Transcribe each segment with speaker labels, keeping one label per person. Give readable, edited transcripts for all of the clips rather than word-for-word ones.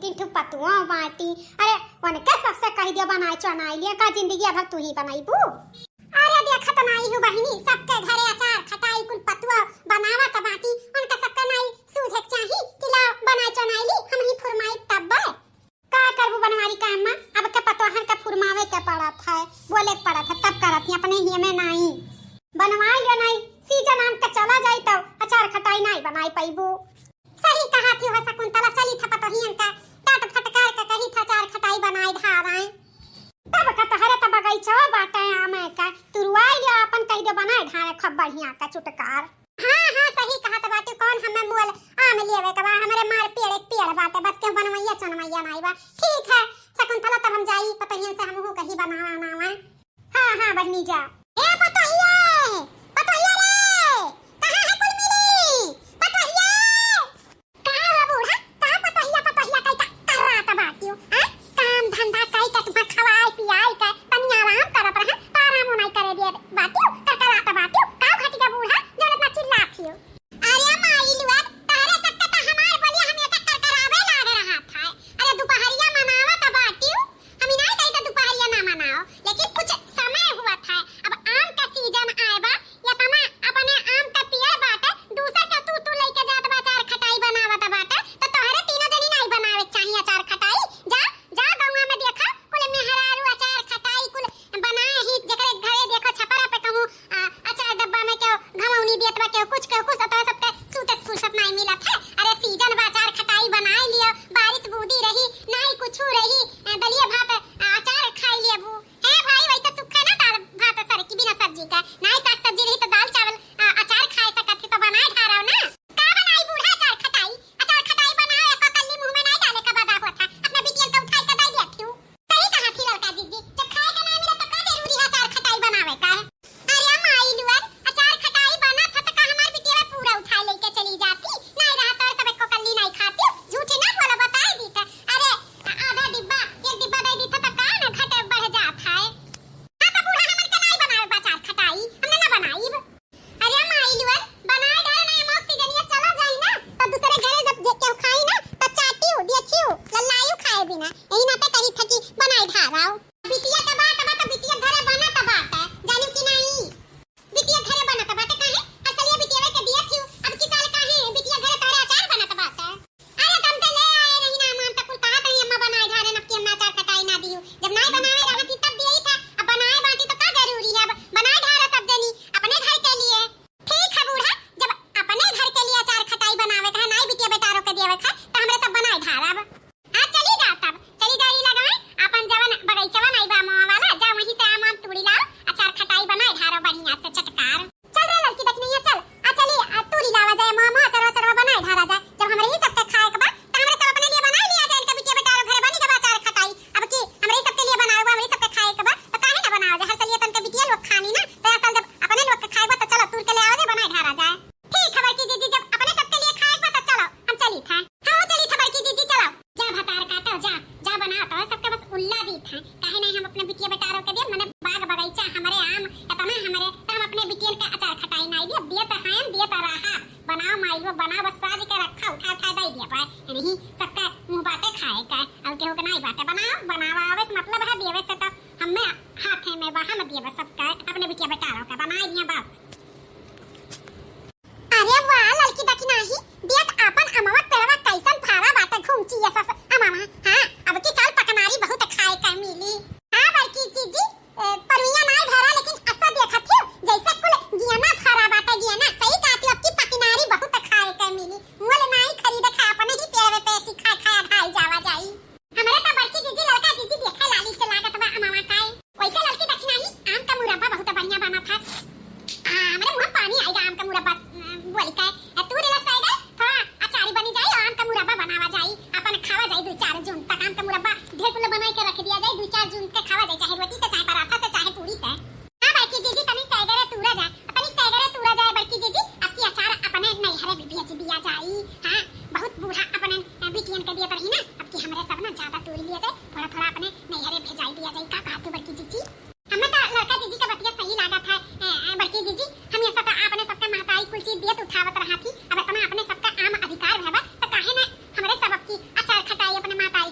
Speaker 1: तीन ठो पतुआ बाटी। अरे उनके सबसे कह दियो बनाए चनाई लिया का जिंदगी अब तू ही बनाईबू। अरे देखत नहीं हूं बहिनी, सबके घरे अचार खटाई कुल पतुआ बनावा त बाटी उनका सबका नहीं सूझे चाही कि ला बनाए चनाई ली हम ही फरमाई तब का करबू बनवारी काम में। अब के पतोहन का फरमावे के पड़त है, बोले के पड़त है तब करत ही, अपने ही में नहीं बनवाई लियो। नहीं सीजन आम के चला जाई तो अचार खटाई नहीं बनाई पाईबू। सही कहा थी हो शकुंतला, चली था पतोहियन का डाट फटकार का कही था अचार खटाई बनाई धाराए तब का तहरे त बगीचा बाटे आमे का तुरवाई लियो अपन कह दे बनाए ढारे खूब बढ़िया का चुटकार। हां हां सही कहा त बाटे, कौन हमें मोल आम लेवे का बा, हमरे मार पेड़ एक पेड़ बाटे बस के बनवैया चनवैया नहीं बा। ठीक है शकुंतला, तब हम जाई पतोहियन से हमहू कही बनावा नावा। हां हां बहनी जा। ए पतोहिया पतोहिया रे कहां है कुल मिली पतोहिया। कहां है बूढ़ा, कहां पतोहिया पतोहिया कई का कर रहा था बाटियो। हां काम धंधा कई का तुम्हां खवाई पियाई का तनी आराम करत रहा, आराम नहीं करे दे बाटियो कर कर आता बाटियो। का घटी का बूढ़ा जरूरत ना चिल्लाथियो। अरे माई लुआ तारे सकता त हमार बोलिया हमेशा कर करावे लाग रहा था। अरे दोपहरिया मनावा त बाटियो, हम नहीं कही त दोपहरिया ना मनाओ, लेकिन कुछ समय हुआ था। अब आम का सीजन आए बा या तना अपने आम का पेड़ बाटे दूसरा का तू लेके जात बा अचार खटाई बनावत बाटे तो तोहरे तीनों जनी नहीं बनावे चाहिए अचार खटाई। जा जा गौवा में देखा कुल मेहरारू अचार खटाई कुल बनाए ही, जकरे घरे देखो छपरा पे कहूं अचार डब्बा में क्यों घमौनी देत बा क्यों कुछ तो सबके सूते फुर्सत नहीं मिलत है। अरे सीजन बा अचार खटाई बनाए लियो, बारिश बूदी रही नहीं कुछ रही दलिया भात अचार खाई लियो है भाई। वैसे सुखे ना दाल भात सर की बिना सब्जी का नहीं, साग सब्जी रही तो दाल चावल अचार खाए सकत थी तो बनाए खा रहा ना। का बनाई बूढ़ा अचार खटाई बनाओ एक कल्ली मुंह में नहीं डाले का बदा हुआ था, अपना बिटिया का उठाई के दे दिया थी। सही कहा थी लड़का जीजी, जब खाए का ना मिला तो का जरूरी है अचार खटाई बनावे का है। अरे माई लुअर अचार खटाई बना था तो का हमार बिटिया पूरा उठा लेके चली जाती, नहीं रहा तो सब एक कल्ली नहीं खाती। झूठी ना बोला बताई दी था। अरे आधा डिब्बा एक डिब्बा दे दी था तो का ना घटे बढ़ जात है। हां तो बूढ़ा हमन के नहीं बनावे अचार खटाई, हमने ना बनाई। अरे माई लुअर बनाए डाले ना हम ऑक्सीजनिया चला जाई ना तो दूसरे घरे जब केहू खाई ना तो चाटियो देखियो लल्लायू खाए बिना यही ना कही था कि बनाई ढाराओ। बिटिया का बात तो बिटिया घरे बना त बात है जानू कि नहीं, बिटिया घरे बना त बात काहे असलिए बिटिया के दिया थी। अब की साल काहे बिटिया घरे तारे अचार बना त बात है। अरे तुम तो ले आए नहीं ना मान तक कुल कहा तनी अम्मा बनाए ढारे न कि अम्मा अचार खटाई ना दियो, जब नहीं बनाए रहती तब दिया ही था। अब बनाए बाटी तो का जरूरी है, अब बनाए ढारा सब जनी अपने घर के लिए। ठीक है बूढ़ा, जब अपने घर के लिए अचार खटाई बनावे का नहीं बिटिया बेटारो के देवे का तो हमरे सब बनाए ढारा। अब हां चली जा, तब चली जाई लगाए अपन जवन बगीचवा नहीं बा मावा वाला, जा वहीं से आम तोड़ी लाओ अचार खटाई बनाए ढारो बढ़िया से चटकार। चल रे लड़की देखनी है, चल आ चली तोड़ी लावा जाए मामा अचार बनाए ढारा जाए। जब हमरे ही सबके खाए के बा तो हमरे सब अपने लिए बना लिया जाए, इनका बिटिया बेटारो घरे बनी के अचार खटाई। अब की हमरे सबके लिए बनाओ, हमरे सबके खाए के बा तो काहे ना बनाओ जाए, हर साल ये तन के बिटिया लोग खानी ना तो असल जब अपने लोग के खाए बा तो चलो तोड़ के ले आओ जाए बनाए ढारा जाए। ठीक है बड़की जीजी, जब अपने सबके लिए खाए बा तो चलो हम चली था। हां चली था बड़की जीजी, चलो जा भतार काटो जा जा बनाओ तो सबके बस उल्ला दी था। काहे नहीं हम अपने बिटिया बेटारो के दे मने बाग बगीचा हमरे आम एतना हमरे तो हम अपने बिटिया का अचार खटाई नहीं दिया दिया तो हैं दिया तो रहा बनाओ माइलो बनाओ बस साज के रखा उठा दे दिया पाए नहीं सबका मुंह बाटे खाए का अब केहू के नहीं बाटे बनाओ आवे से मतलब है देवे से तो हमें हाथे में बहा में दिए सबका अपने बिटिया बेटारो का बनाई दिया बस। अरे वाह लड़की दकी नहीं दिया तो अपन अमवा तेरा कैसन फारा बाटे घूमची ऐसा अमवा। हां अब की साल पकनारी बहुत खाए का मिली। हां बड़की जीजी परविया नहीं भरा लेकिन ऐसा देखा थी जैसे कुल गियाना फारा बाटे गियाना। सही कहती अब की पकनारी बहुत खाए का मिली, मोल नहीं खरीद खा अपने ही पेड़ पे पैसे खा खा ढाई जावा जाई। हमरे तो बड़की जीजी लड़का जीजी देखा लाली चला के तबा अमवा खाए वैसे लड़की दकी नहीं आम का मुरब्बा बहुत बढ़िया बना था। हमरे मुंह पानी आएगा आम का मुरब्बा बोली का तू रे साइड थोड़ा अचारी बनी जाए और आम का मुरब्बा बनावा जाए अपन खावा जाए 2-4 जून तक। आम का मुरब्बा ढेर कुल बनाई के रख दिया जाए 2-4 जून के खावा जाए, चाहे रोटी से चाहे पराठा से चाहे पूरी से। हां बड़की जीजी तनी साइड रे तूरा जा अपनी साइड रे तूरा जाए बड़की जीजी आपकी अचार अपने नहीं हरे भी भेज दिया जाए। हां बहुत बूढ़ा अपने बिटियन के दिया रही ना अब की हमरे सब ना ज्यादा तोड़ लिया जाए थोड़ा थोड़ा अपने नहीं हरे भेजाई दिया जाए। का कहत बड़की जीजी हमें तो लड़का जीजी का बतिया सही लागा था। बड़की जीजी हम ये सब आपने सबका महताई कुल चीज दिया उठावत रहा थी। अब इतना अपने सबका आम अधिकार है तो काहे ना हमरे सब की अचार खटाई अपने महताई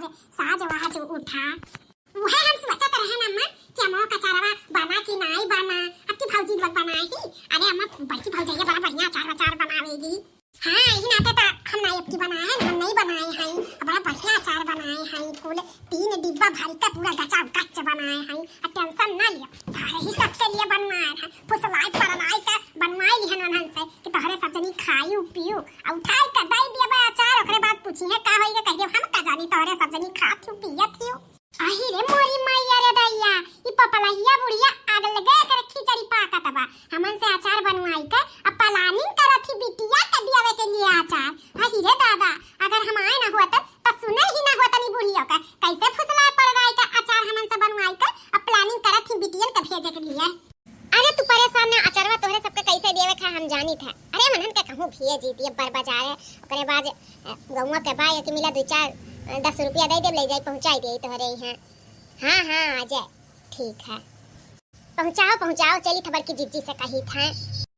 Speaker 1: अचार साज वाज उठा वह हम सोचत रहे ना अम्मा कि अम्मा का अचारवा बना कि नहीं बना। आपकी भौजी लोग बनाई ही। अरे अम्मा बड़की भौजैया बड़ा बढ़िया अचार बनावेगी। हाँ यही नाते तो हम नहीं आपकी बनाए हैं, हम नहीं बनाए हैं। बड़ा बढ़िया अचार बनाए हैं। कुल 3 डिब्बा भर का पूरा गचाव गच बनाए हैं। टेंशन ना लिया, तारे ही सबके लिए बनवाए हैं। फुसलाई पड़लाई का बनवाई लिहन उन्हन से कि तोहरे सब जनी खायू पियू और उठाई का दई दिया अचार। ओकरे बाद पूछी है का होई कह दे हम का जानी तोहरे सब जनी खात हूं पियत हूं। आही रे मोरी मैया रे दैया ई पपलहिया बुढ़िया आग लगे कर खिचड़ी पाकत बा। हमन से अचार बनवाई के अब प्लानिंग करत ही बिटिया के दियावे के लिए अचार। आही रे दादा अगर हम आए ना होत त सुने ही ना होत नी बुढ़िया का कैसे फुसला पड़ रहा है का अचार हमन से बनवाई के अब प्लानिंग करत ही बिटियन के भेजे के लिए। अरे तू परेशान ना अचारवा तोहरे सबके कैसे देवे खा हम जानी था। अरे मनन के कहूं भेज दिए पर बाजार ओकरे बाद गौवा के बाय के मिला 2-4 10 रुपया दे दे ले जाई पहुंचाई दे तोहरे यहाँ। हाँ हाँ आ जाए ठीक है पहुंचाओ चली था बड़की जीजी से कही था।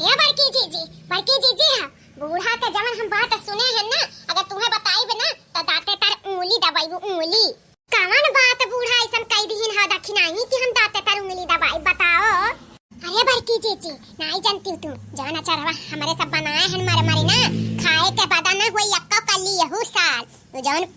Speaker 1: हे बड़की जीजी है बूढ़ा के जवन हम बात सुने हैं ना अगर तुम्हें बताई भी ना तो दाते तार उंगली दबाई उंगली। कवन बात बूढ़ा ऐसा कह दीन हा दखिनाई कि हम दाते तार उंगली दबाई बताओ। अरे बड़की जीजी नहीं जानती तुम जवन अचारवा हमारे सब बनाए हैं मारे ना खाए के बाद ना हुई यक्का कली यहू साल तो जवन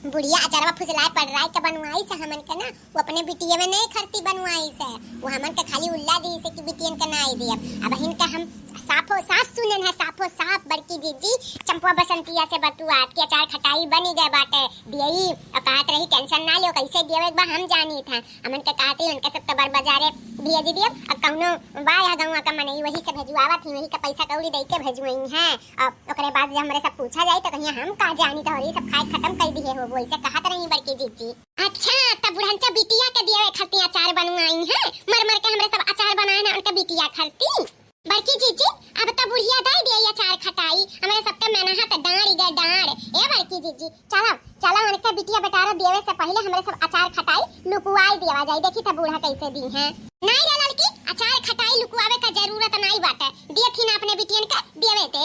Speaker 1: बुढ़िया अचारवा फुसलाए पड़ रहा है के बनवाई से हमन के ना वो अपने बिटिया में नहीं खरती बनवाई से वो हमन के खाली उल्ला दी से कि बिटियन के नहीं दिया। अब इनका हम साफो साफ सुनन है साफो साफ बड़की जीजी चंपा बसंतिया से बतुआत के अचार खटाई बनी गए बाटे दियई और कहत रही टेंशन ना लियो कैसे दियो एक बार हम जानी था हमन के कहते उनके सब तबर बाजारे भेज दियो अब कहनो बा या गौवा का मनई वही से भेजवावा थी वही का पैसा कौड़ी दे के भेजवई है। अब ओकरे बाद जब हमरे सब पूछा जाए तो कहिया हम का जानी तो ये सब खाए खत्म कर दिए हो वैसे कहत रही बड़की जीजी। अच्छा तब बुढ़ंचा बिटिया के दिए खरती अचार बनवाई है मर के हमरे सब अचार बनाए ना उनका बिटिया खरती। बड़की जीजी अब तो बुढ़िया दे दिए अचार खटाई हमारे सबके मेहनत डांड गए डांड। ए बड़की जीजी चलो उनके बिटिया बेटारा देवे से पहले हमारे सब अचार खटाई लुकवाई दिया जाए देखी था बूढ़ा कैसे दी है। नहीं रे लड़की अचार खटाई लुकवावे का जरूरत नहीं बाटे दिए थी ना अपने बिटियन का देवे थे।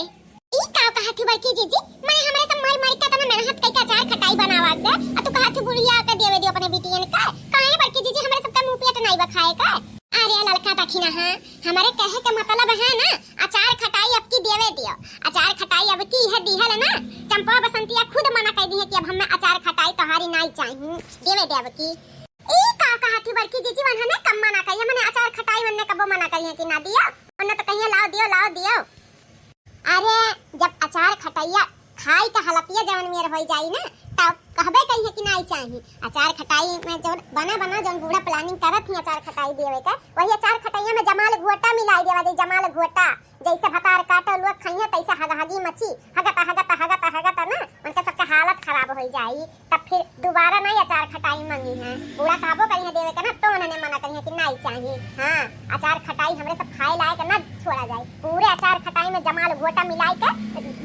Speaker 1: ई का कहत बड़की जीजी माने हमरे सब मर के तना मेहनत कई का अचार खटाई बनावा दे आ तू कहत बुढ़िया के देवे दियो अपने बिटियन का काहे बड़की जीजी हमरे सब का मुंह पेट नहीं बखाए का। अरे लड़का दखिना हां हमारे कहे का मतलब है ना अचार खटाई अब की देवे दियो अचार खटाई अब की है दिहल ना चंपा बसंतिया खुद मना कह दी है कि अब हमें अचार खटाई तोहारी नहीं चाहिए देवे देव की। ई का कहत बड़की जीजी मन हमें कम मना कहिए मने अचार खटाई मन्ने कबो मना कहिए कि ना दियो वरना तो कहिए लाओ दियो। अरे जब अचार खटाइया खाई का हलतिया जवन मेर हो जाई ना तब कहबे कहिए कि नहीं चाहिए अचार खटाई में जो बना जौन बूढ़ा प्लानिंग करत ही अचार खटाई देवे का वही अचार खटाइया में जमाल घोटा मिलाई देवा दे जमाल घोटा जैसे भतार काटल लोग खइया तैसे हगहगी मच्छी हगता ना उनका सबका हालत खराब हो जाई तब फिर दोबारा नहीं अचार खटाई मंगी है बूढ़ा काबो कहिए देवे का ना तो उन्होंने मना कहिए कि नहीं चाहिए। हाँ अचार खटाई हमरे सब खाए लायक ना छोड़ा जाए पूरे अचार खटाई में जमाल घोटा मिलाई के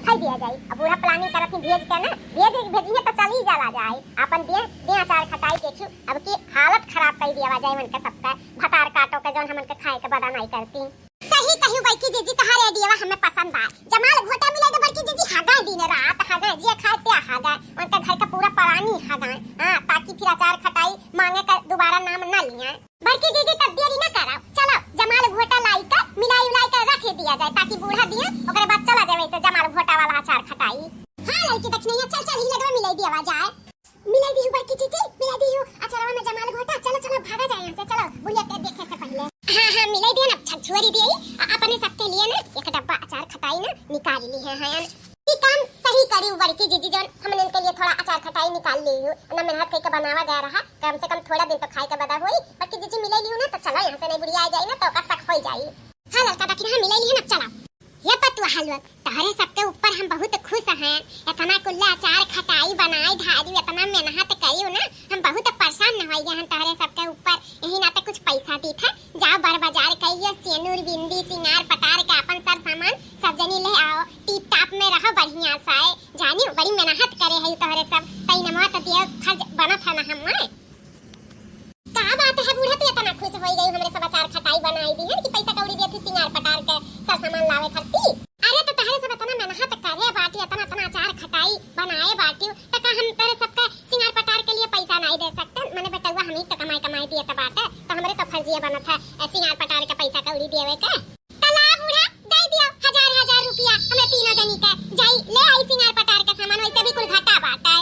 Speaker 1: खाई दिया जाए। अब बूढ़ा प्लानिंग करत ही भेज के ना भेजिए तो चली जाला जाए अपन दे अचार खटाई देखियो अब की हालत खराब कर दिया जाए मन के सबका भतार काटो के जौन हमन के खाए के बदा नहीं करती। सही कहियो बड़की जीजी तहारे आइडिया हमें पसंद आ जमाल घोटा मिले तो बड़की जीजी हागा दिन रात हागा जे खाते हागा उनका घर का पूरा परानी हागा। हां ताकि फिर अचार खटाई मांगे का दोबारा नाम ना लिया। बड़की जीजी तब देरी ना कराओ चलो जमाल घोटा लाई का मिलाई का रख दिया जाए ताकि बूढ़ा दिया ओकरे बाद चला जाए वैसे जमाल घोटा वाला अचार खटाई। हां लड़की देखनी है चल ही लगवा मिलाई दिया जाए मिलाई दी बड़की जीजी मिलाई दी अचारवा में जमाल घोटा चलो भागा जाए यहां से चलो बुढ़िया के देखे से पहले। हां मिलाई दी ना छछुरी दी अपने सबके लिए ना एक डब्बा अचार खटाई ना निकाल ली है। हां ये काम सही करी बड़की जीजी जौन हमने इनके लिए थोड़ा अचार खटाई निकाल ली ना मेहनत करके बनावा गया रहा कम से कम थोड़ा दिन तो खाए के बदा होई बड़की जीजी मिलाई ली ना तो चलो यहां से नहीं बुढ़िया आ जाए ना तो का शक हो जाई। हां लड़का दखिन हां मिलाई ली ना चलो ये पतवा हलवा तारे सबके ऊपर हम बहुत खुश हैं इतना कुल्ला अचार खटाई बनाई धारी इतना मेहनत करी ना हम बहुत परेशान न होई हैं तारे सबके ऊपर यही ना तो कुछ पैसा दी था जाओ बर बाजार कहिए सेनुर बिंदी सिंगार पटार के अपन सर सामान सब जनी ले आओ टिप टाप में रहो बढ़िया सा जानी बड़ी मेहनत करे है तारे सब तई नमवा तो दिया खर्च बना था ना हम का बात है बूढ़ा तो इतना खुश हो गई हमरे सब अचार खटाई बनाई दी है कि पैसा कौड़ी दी थी सिंगार पटार के सब सामान लावे खर्ची। अरे तो तारे सब इतना मेहनत करे बाटी इतना अचार खटाई बनाए बाटी तो का हम तारे सबका सिंगार पटार के लिए बनाई दिया त बाटे तो हमरे तो फर्जिया बनत है सिंगार पटार के पैसा कौड़ी देवे के तला बूढ़ा दे दियो हजार रुपया हमरे तीनों जनी के जाई ले आई सिंगार पटार के सामान वैसे भी कुल घाटा बाटे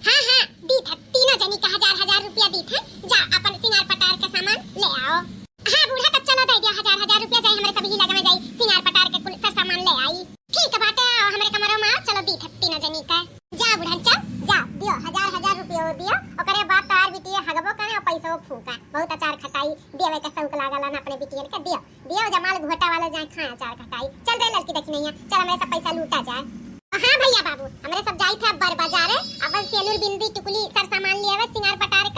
Speaker 1: हां दी था तीनों जनी का हजार रुपया दी था जा अपन सिंगार पटार के सामान ले आओ हां बूढ़ा तब चलो दे दियो हजार रुपया जाई हमरे सब ही लगा में जाई सिंगार पटार के कुल सब सामान ले आई ठीक है बाटे हमरे कमरों में चलो दी था तीनों जनी का जा बूढ़ा चल जा दियो हजार रुपया दियो ओकरे बाद तार बिटिया हगबो करे और पैसा फूका बहुत अचार खटाई देवे के शौक लागल ना अपने बिटिया के दियो जमाल घोटा वाला जाए खाए अचार खटाई चल रे लड़की देखी नहीं है चल हमरे सब पैसा लूटा जाए हां भैया बाबू हमरे सब जाई थे बर बाजार अपन सेलूर बिंदी टुकली सब सामान लिए सिंगार पटार